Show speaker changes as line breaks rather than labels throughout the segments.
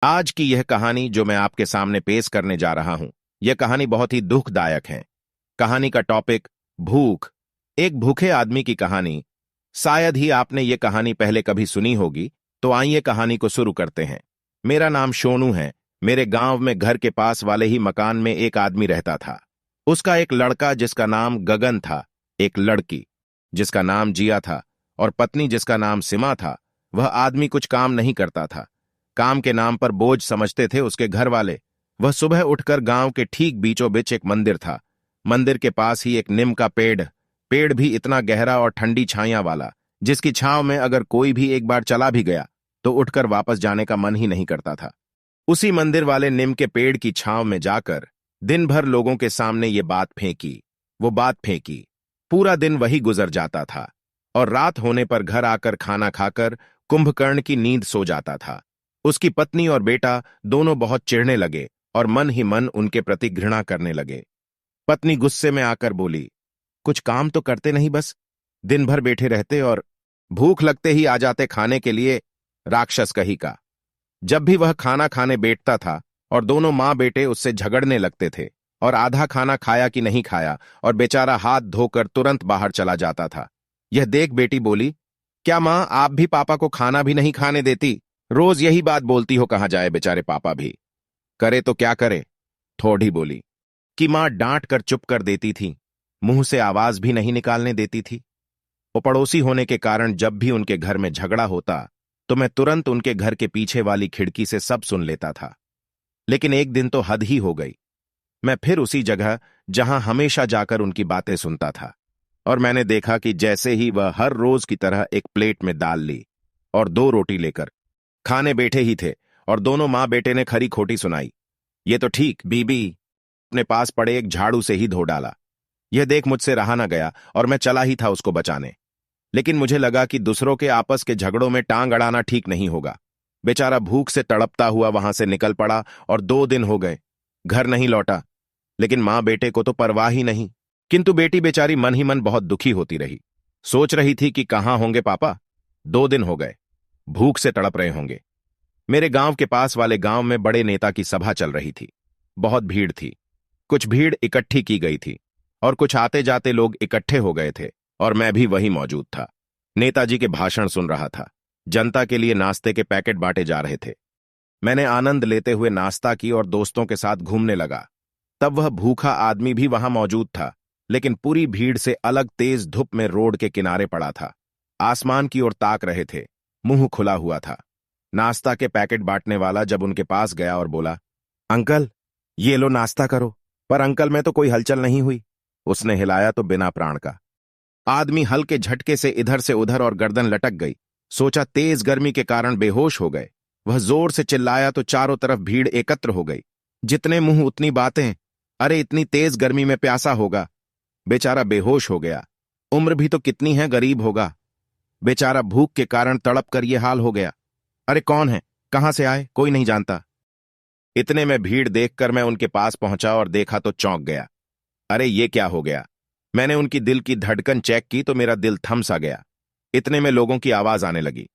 आज की यह कहानी जो मैं आपके सामने पेश करने जा रहा हूं, यह कहानी बहुत ही दुखदायक है। कहानी का टॉपिक भूख। एक भूखे आदमी की कहानी। शायद ही आपने ये कहानी पहले कभी सुनी होगी, तो आइए कहानी को शुरू करते हैं। मेरा नाम सोनू है। मेरे गांव में घर के पास वाले ही मकान में एक आदमी रहता था। उसका एक लड़का जिसका नाम गगन था, एक लड़की जिसका नाम जिया था और पत्नी जिसका नाम सिमा था। वह आदमी कुछ काम नहीं करता था। काम के नाम पर बोझ समझते थे उसके घर वाले। वह सुबह उठकर गांव के ठीक बीचों बीच एक मंदिर था। मंदिर के पास ही एक नीम का पेड़ भी इतना गहरा और ठंडी छाया वाला, जिसकी छांव में अगर कोई भी एक बार चला भी गया तो उठकर वापस जाने का मन ही नहीं करता था। उसी मंदिर वाले नीम के पेड़ की छांव में जाकर दिन भर लोगों के सामने ये बात फेंकी, वो बात फेंकी। पूरा दिन वही गुजर जाता था और रात होने पर घर आकर खाना खाकर कुंभकर्ण की नींद सो जाता था। उसकी पत्नी और बेटा दोनों बहुत चिढ़ने लगे और मन ही मन उनके प्रति घृणा करने लगे। पत्नी गुस्से में आकर बोली, कुछ काम तो करते नहीं, बस दिन भर बैठे रहते और भूख लगते ही आ जाते खाने के लिए। राक्षस कही का। जब भी वह खाना खाने बैठता था और दोनों माँ बेटे उससे झगड़ने लगते थे और आधा खाना खाया कि नहीं खाया और बेचारा हाथ धोकर तुरंत बाहर चला जाता था। यह देख बेटी बोली, क्या माँ आप भी पापा को खाना भी नहीं खाने देती? रोज यही बात बोलती हो, कहाँ जाए बेचारे पापा भी। करे तो क्या करे? थोड़ी बोली कि माँ डांट कर चुप कर देती थी, मुंह से आवाज भी नहीं निकालने देती थी। वो पड़ोसी होने के कारण जब भी उनके घर में झगड़ा होता तो मैं तुरंत उनके घर के पीछे वाली खिड़की से सब सुन लेता था। लेकिन एक दिन तो हद ही हो गई। मैं फिर उसी जगह जहां हमेशा जाकर उनकी बातें सुनता था और मैंने देखा कि जैसे ही वह हर रोज की तरह एक प्लेट में दाल ली और 2 रोटी लेकर खाने बैठे ही थे और दोनों माँ बेटे ने खरी खोटी सुनाई। ये तो ठीक, बीबी अपने पास पड़े एक झाड़ू से ही धो डाला। यह देख मुझसे रहा न गया और मैं चला ही था उसको बचाने। लेकिन मुझे लगा कि दूसरों के आपस के झगड़ों में टांग अड़ाना ठीक नहीं होगा। बेचारा भूख से तड़पता हुआ वहां से निकल पड़ा और 2 दिन हो गए, घर नहीं लौटा। लेकिन माँ बेटे को तो परवाह ही नहीं। किंतु बेटी बेचारी मन ही मन बहुत दुखी होती रही। सोच रही थी कि कहाँ होंगे पापा, 2 दिन हो गए, भूख से तड़प रहे होंगे। मेरे गांव के पास वाले गांव में बड़े नेता की सभा चल रही थी। बहुत भीड़ थी। कुछ भीड़ इकट्ठी की गई थी और कुछ आते जाते लोग इकट्ठे हो गए थे और मैं भी वही मौजूद था। नेताजी के भाषण सुन रहा था। जनता के लिए नाश्ते के पैकेट बांटे जा रहे थे। मैंने आनंद लेते हुए नाश्ता की और दोस्तों के साथ घूमने लगा। तब वह भूखा आदमी भी वहां मौजूद था, लेकिन पूरी भीड़ से अलग तेज धूप में रोड के किनारे पड़ा था। आसमान की ओर ताक रहे थे, मुंह खुला हुआ था। नाश्ता के पैकेट बांटने वाला जब उनके पास गया और बोला, अंकल ये लो नाश्ता करो। पर अंकल में तो कोई हलचल नहीं हुई। उसने हिलाया तो बिना प्राण का। आदमी हल्के झटके से इधर से उधर और गर्दन लटक गई। सोचा तेज गर्मी के कारण बेहोश हो गए। वह जोर से चिल्लाया तो चारों तरफ भीड़ एकत्र हो गई। जितने मुंह उतनी बातें, अरे इतनी तेज गर्मी में प्यासा होगा। बेचारा बेहोश हो गया। उम्र भी तो कितनी है, गरीब होगा। बेचारा भूख के कारण तड़प कर यह हाल हो गया। अरे कौन है, कहां से आए, कोई नहीं जानता। इतने में भीड़ देखकर मैं उनके पास पहुंचा और देखा तो चौंक गया। अरे ये क्या हो गया? मैंने उनकी दिल की धड़कन चेक की तो मेरा दिल थम सा गया। इतने में लोगों की आवाज आने लगी,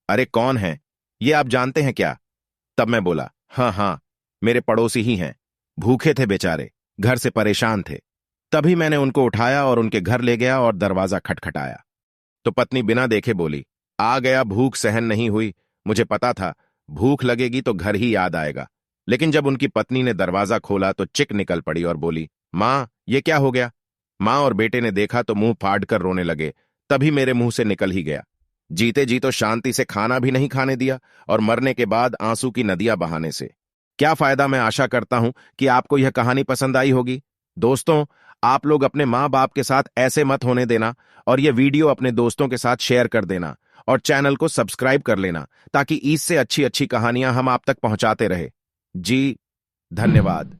अरे कौन है, ये आप जानते हैं क्या? तब मैं बोला, हाँ हाँ, मेरे पड़ोसी ही हैं। भूखे थे बेचारे, घर से परेशान थे। तभी मैंने उनको उठाया और उनके घर ले गया और दरवाजा खटखटाया तो पत्नी बिना देखे बोली, आ गया, भूख सहन नहीं हुई। मुझे पता था भूख लगेगी तो घर ही याद आएगा। लेकिन जब उनकी पत्नी ने दरवाजा खोला तो चिक निकल पड़ी और बोली, माँ ये क्या हो गया? माँ और बेटे ने देखा तो मुंह फाड़ कर रोने लगे। तभी मेरे मुंह से निकल ही गया, जीते जी तो शांति से खाना भी नहीं खाने दिया और मरने के बाद आंसू की नदियां बहाने से क्या फायदा। मैं आशा करता हूं कि आपको यह कहानी पसंद आई होगी। दोस्तों, आप लोग अपने माँ बाप के साथ ऐसे मत होने देना और यह वीडियो अपने दोस्तों के साथ शेयर कर देना और चैनल को सब्सक्राइब कर लेना, ताकि इससे अच्छी अच्छी कहानियां हम आप तक पहुंचाते रहे। जी धन्यवाद।